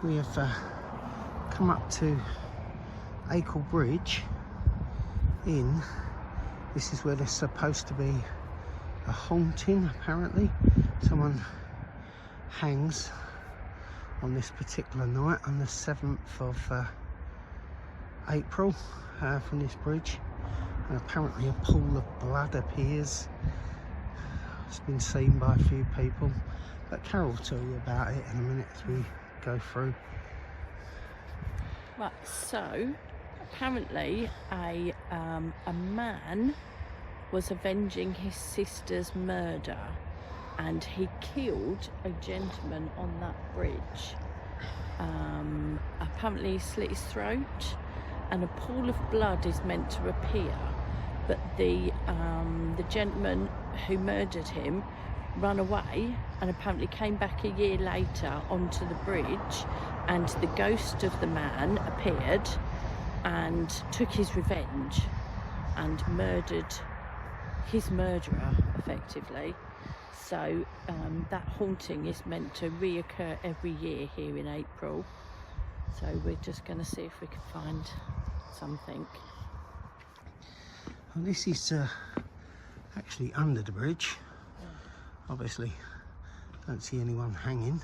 We have come up to Acle Bridge Inn. This is where there's supposed to be a haunting, apparently. Someone hangs on this particular night on the 7th of April from this bridge, and apparently a pool of blood appears. It's been seen by a few people, but Carol will tell you about it in a minute as we go through. Right, so apparently a man was avenging his sister's murder, and he killed a gentleman on that bridge. Apparently he slit his throat, and a pool of blood is meant to appear, but the gentleman who murdered him ran away and apparently came back a year later onto the bridge, and the ghost of the man appeared and took his revenge and murdered his murderer effectively. So that haunting is meant to reoccur every year here in April. So we're just going to see if we can find something. Well, this is actually under the bridge. Obviously don't see anyone hanging,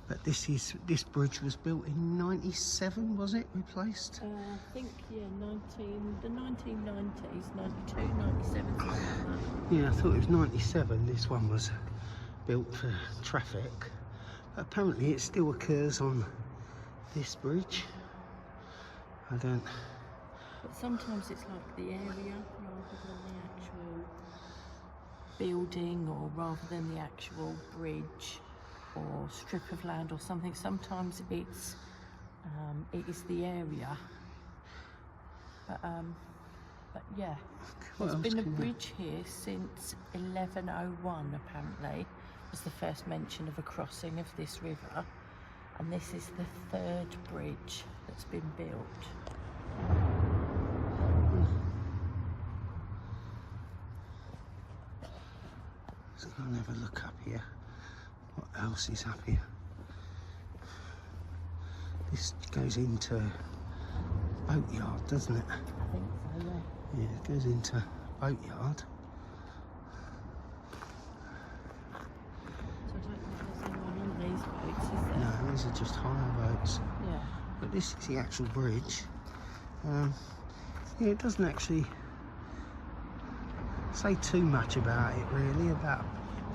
but this bridge was built in 97, was it replaced? I think, yeah, the 1990s, 92, 97, something like that. Yeah, I thought it was 97 this one was built for traffic, but apparently it still occurs on this bridge. I don't... But sometimes it's like the area rather than the actual building, or rather than the actual bridge or strip of land or something. Sometimes it is the area. But yeah, there's been a bridge here since 1101 apparently. Was the first mention of a crossing of this river, and this is the 3rd bridge that's been built. So I'll have a look up here. What else is up here? This goes into boatyard, doesn't it? I think so, yeah. Yeah, it goes into boatyard. So I don't think there's anyone on these boats, is there? No, these are just hire boats. Yeah. But this is the actual bridge. Yeah, it doesn't actually say too much about it really, about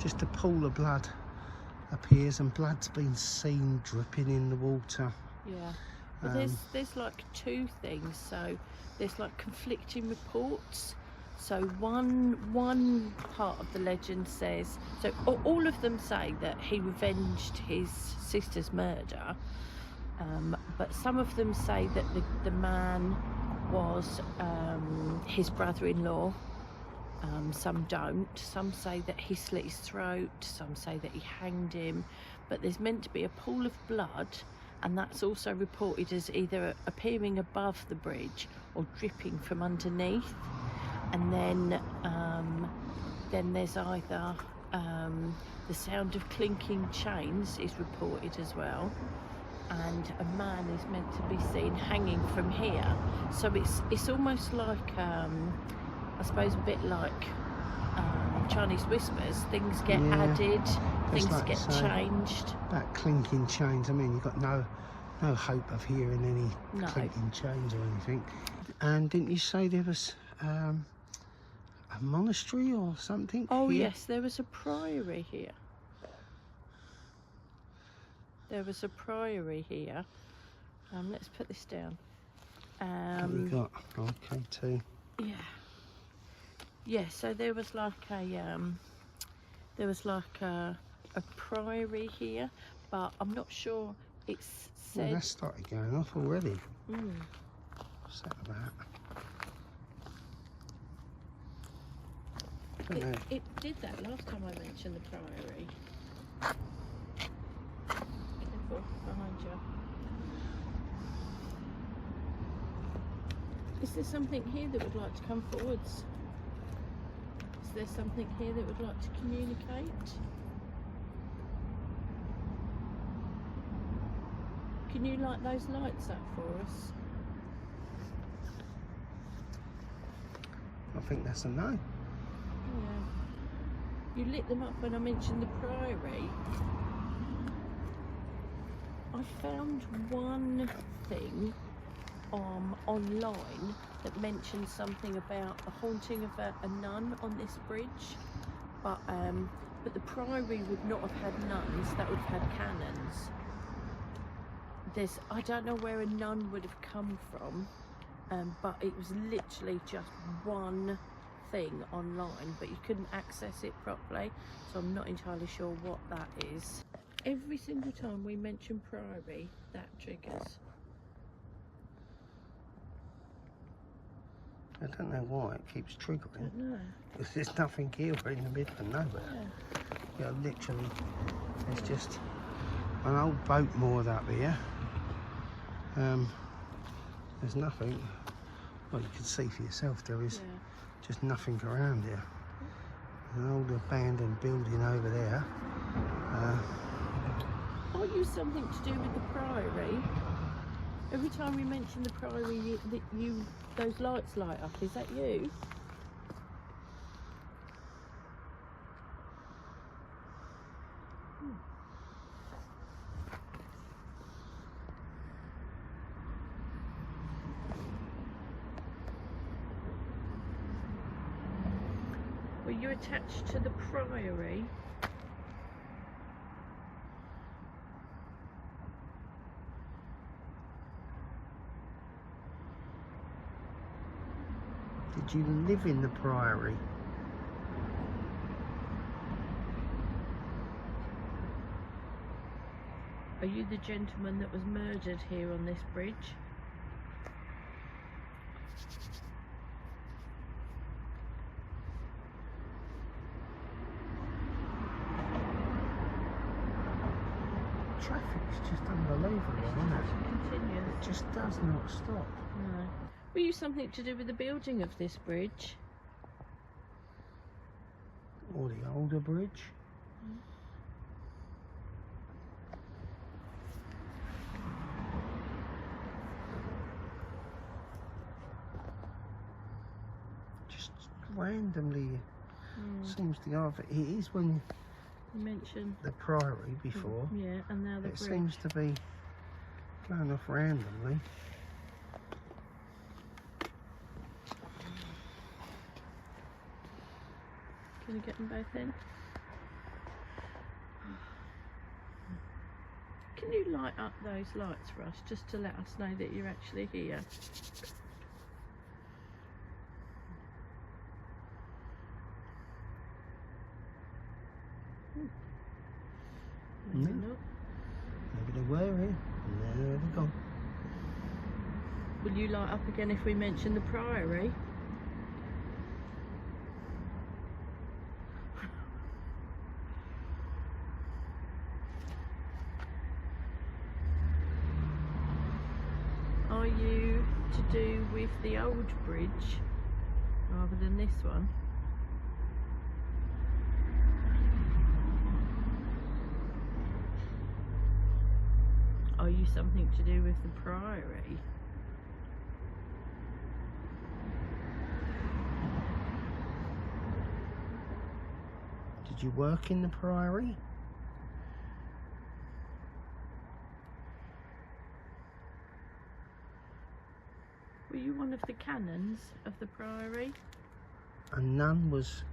just a pool of blood appears, and blood's been seen dripping in the water. Yeah, but there's like two things. So there's like conflicting reports. So one part of the legend says, so all of them say that he revenged his sister's murder, but some of them say that the man was his brother-in-law. Some don't. Some say that he slit his throat. Some say that he hanged him. But there's meant to be a pool of blood, and that's also reported as either appearing above the bridge or dripping from underneath. And then there's either the sound of clinking chains is reported as well, and a man is meant to be seen hanging from here. So it's almost like I suppose a bit like Chinese whispers. Things get added, things like get changed. That clinking chains, I mean, you've got no hope of hearing any clinking chains or anything. And didn't you say there was a monastery or something? Oh here? yes, there was a priory here. There was a priory here. Let's put this down. What have we got? Okay, too. Yeah. Yeah, so there was like a priory here, but I'm not sure it's said. Well, that started going off already. Mm. What's that about? It did that last time I mentioned the priory. Careful, behind you. Is there something here that would like to come forwards? Is there something here that would like to communicate? Can you light those lights up for us? I think that's a no. Yeah. You lit them up when I mentioned the Priory. I found one thing online that mentioned something about the haunting of a nun on this bridge, but the Priory would not have had nuns, that would have had canons. I don't know where a nun would have come from, but it was literally just one thing online, but you couldn't access it properly, so I'm not entirely sure what that is. Every single time we mention Priory, that triggers. I don't know why it keeps triggering. I don't know. Because there's nothing here, we're in the middle of nowhere. Yeah. Yeah, literally, there's just an old boat moored up here. There's nothing. Well, you can see for yourself, there is just nothing around here. There's an old abandoned building over there. Are you something to do with the Priory? Every time we mention the Priory, those lights light up. Is that you? Were you attached to the Priory? Did you live in the Priory? Are you the gentleman that was murdered here on this bridge? Traffic's just unbelievable, isn't it? Continuous. It just does not stop. No. Were you something to do with the building of this bridge? Or the older bridge? Just randomly seems to go off. It is when you mentioned the Priory before. Yeah, and now the bridge. It seems to be going off randomly. Can you get them both in? Can you light up those lights for us, just to let us know that you're actually here? Maybe they were here. There they go. Will you light up again if we mention the Priory? Are you to do with the old bridge rather than this one? Are you something to do with the Priory? Did you work in the Priory? Were you one of the canons of the Priory? A nun was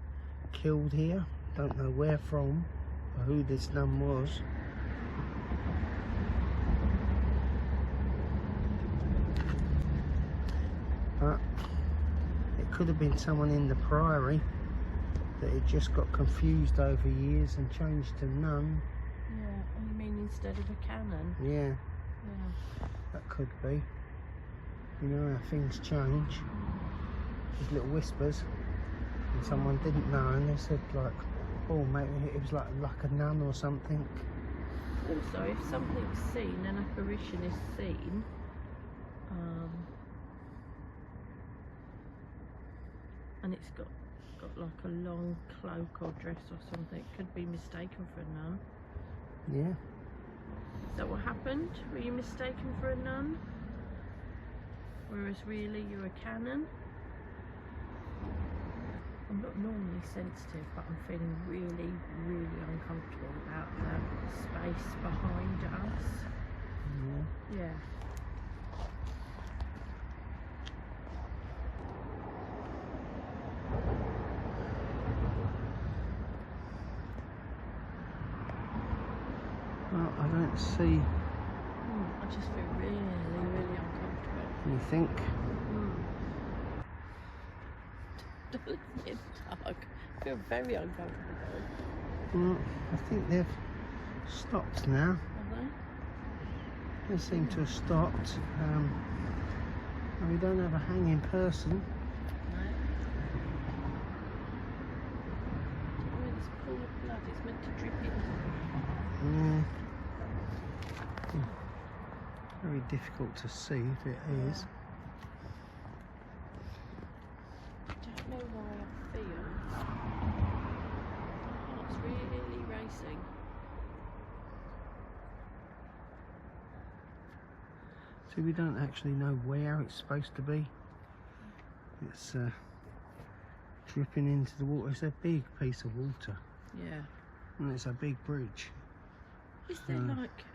killed here. Don't know where from or who this nun was. But it could have been someone in the Priory that had just got confused over years and changed to nun. Yeah, I mean instead of a canon. Yeah, Yeah. that could be. You know how things change. There's little whispers, and someone didn't know, and they said like, "Oh, maybe it was like a nun or something." Also, if something's seen, an apparition is seen, and it's got like a long cloak or dress or something, it could be mistaken for a nun. Yeah. that what happened? Were you mistaken for a nun? Whereas really you're a canon? I'm not normally sensitive, but I'm feeling really, really uncomfortable about that space behind us. Yeah. Well, I don't see. I just feel really, really uncomfortable. You think? It's dark. I feel very uncomfortable. Well, I think they've stopped now. Are they? They seem to have stopped. And we don't have a hanging person. No. Oh, this pool of blood is meant to drip into Yeah. Very difficult to see if it is. I don't know why I feel my heart's really racing. See, we don't actually know where it's supposed to be. It's dripping into the water. It's a big piece of water. Yeah. And it's a big bridge. Is there like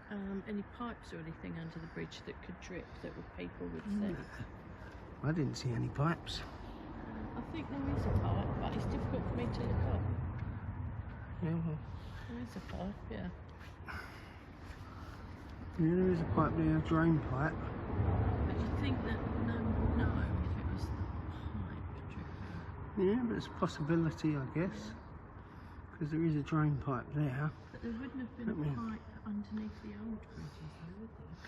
any pipes or anything under the bridge that could drip that people would see? I didn't see any pipes. I think there is a pipe, but it's difficult for me to look up. Yeah, well, There is a pipe, yeah. yeah, there is a pipe there, a drain pipe. But you think that no one would know if it was the pipe dripping? Yeah, but it's a possibility, I guess. Because there is a drain pipe there. But there wouldn't have been a pipe underneath the old bridges, though, would there?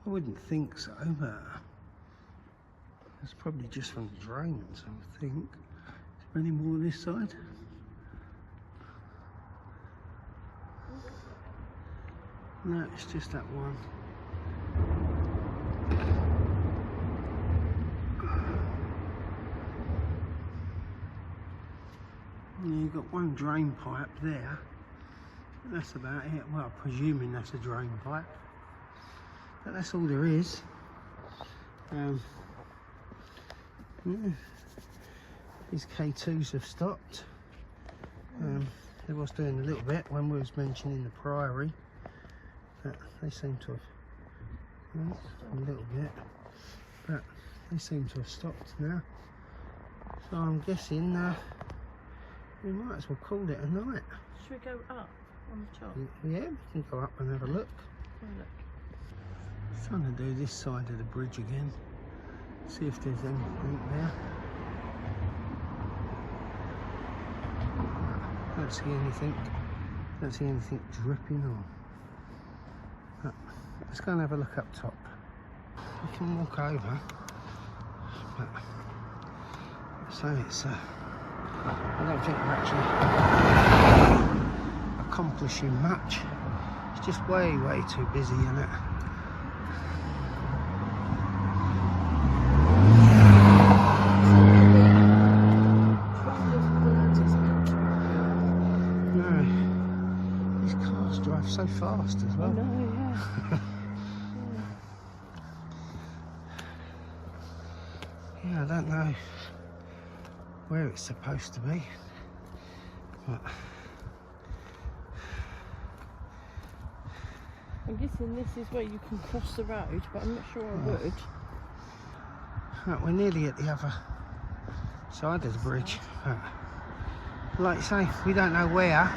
I wouldn't think so, but it's probably just from the drains, I would think. Is there any more on this side? No, it's just that one. Yeah, you've got one drain pipe there. That's about it. Well, presuming that's a drain pipe. But that's all there is. Yeah. These K2s have stopped. They was doing a little bit when we was mentioning the Priory. But they seem to have a little bit. But they seem to have stopped now. So I'm guessing we might as well call it a night. Should we go up on the top? Yeah, we can go up and have a look. Have a look. Trying to do this side of the bridge again. See if there's anything there. Don't see anything. Don't see anything dripping or. Let's go and have a look up top. We can walk over. But so it's. I don't think we're actually accomplishing much. It's just way too busy, isn't it? So fast as well. I know, yeah. Yeah, I don't know where it's supposed to be, but I'm guessing this is where you can cross the road, but I'm not sure I would. right, we're nearly at the other side of the bridge. But like I say, we don't know where.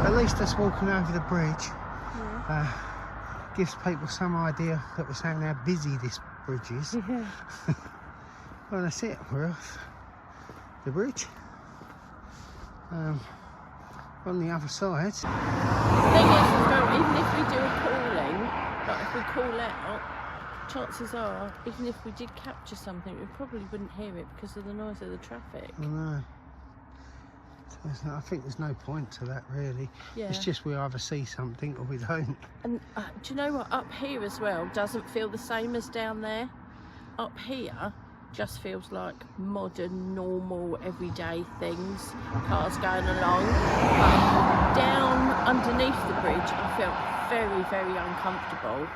At least us walking over the bridge gives people some idea that we're saying how busy this bridge is. Yeah. Well, that's it. We're off the bridge. On the other side. The thing is, even if we do a calling, like if we call out, chances are, even if we did capture something, we probably wouldn't hear it because of the noise of the traffic. I know. I think there's no point to that really. Yeah. It's just we either see something or we don't. And do you know what? Up here as well doesn't feel the same as down there. Up here, just feels like modern, normal, everyday things, cars going along. But down underneath the bridge, I felt very, very uncomfortable.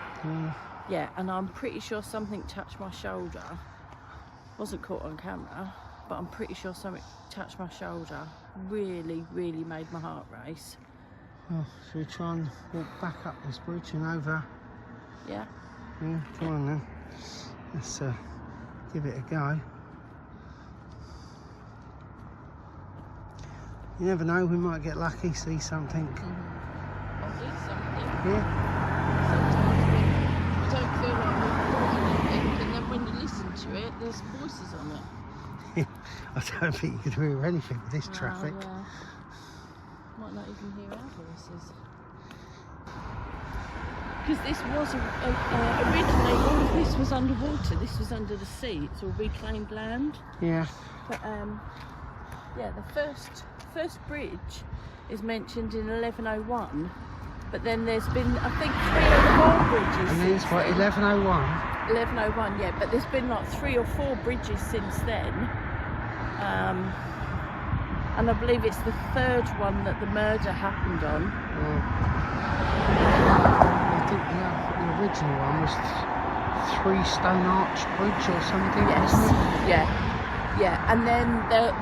Yeah, and I'm pretty sure something touched my shoulder. Wasn't caught on camera, but I'm pretty sure something touched my shoulder. Really, really made my heart race. Well, shall we try and walk back up this bridge and over? Yeah. Yeah, come on then. Let's give it a go. You never know, we might get lucky, see something. I'll do something. Yeah. Sometimes you don't feel like we're anything, and then when you listen to it, there's voices on it. I don't think you can hear anything with this traffic. Yeah. Might not even hear our voices. Because this was originally, all of this was underwater. This was under the sea. It's all reclaimed land. Yeah. But yeah, the first bridge is mentioned in 1101. But then there's been, I think, 3 or 4 bridges. And there's what, 1101? 1101, yeah. But there's been like 3 or 4 bridges since then. And I believe it's the 3rd one that the murder happened on. I think the original one was 3 Stone Arch Bridge or something, Yes. wasn't it? Yeah. And then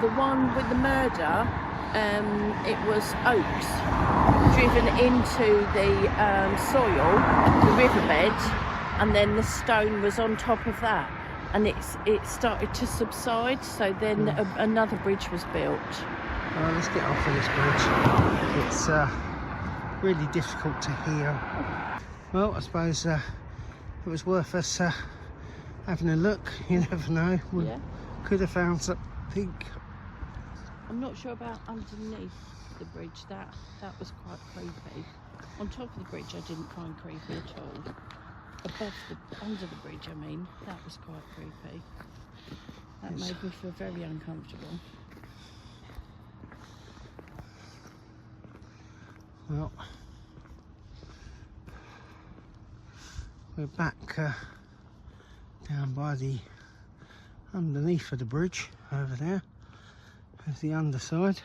the one with the murder, it was oaks driven into the soil, the riverbed, and then the stone was on top of that. And it started to subside, so then another bridge was built. Well, let's get off of this bridge. It's really difficult to hear. Well, I suppose it was worth us having a look. You never know. We could have found something. I'm not sure about underneath the bridge. That was quite creepy. On top of the bridge, I didn't find creepy at all. Under the bridge, I mean, that was quite creepy. That made me feel very uncomfortable. Well, we're back down by the underneath of the bridge over there. There's the underside.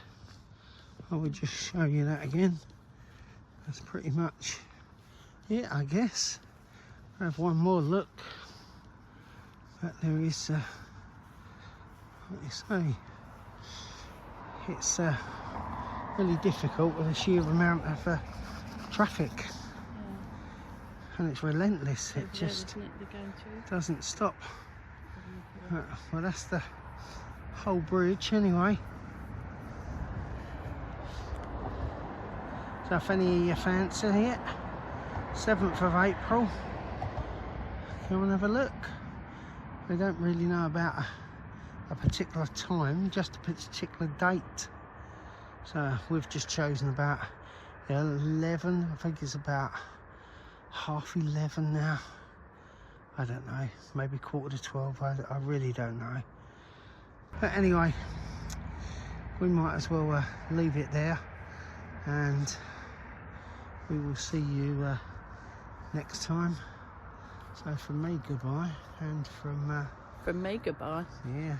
I will just show you that again. That's pretty much it, I guess. I have one more look, but there is what you say, it's really difficult with the sheer amount of traffic, and it's relentless. It just doesn't stop. Well, that's the whole bridge anyway. So if any of you fancy it, 7th of April, come and have a look. We don't really know about a particular time, just a particular date. So we've just chosen about 11, I think it's about 11:30 now. I don't know, maybe 11:45, I really don't know. But anyway, we might as well leave it there, and we will see you next time. So from me, goodbye, and from me, goodbye. Yeah.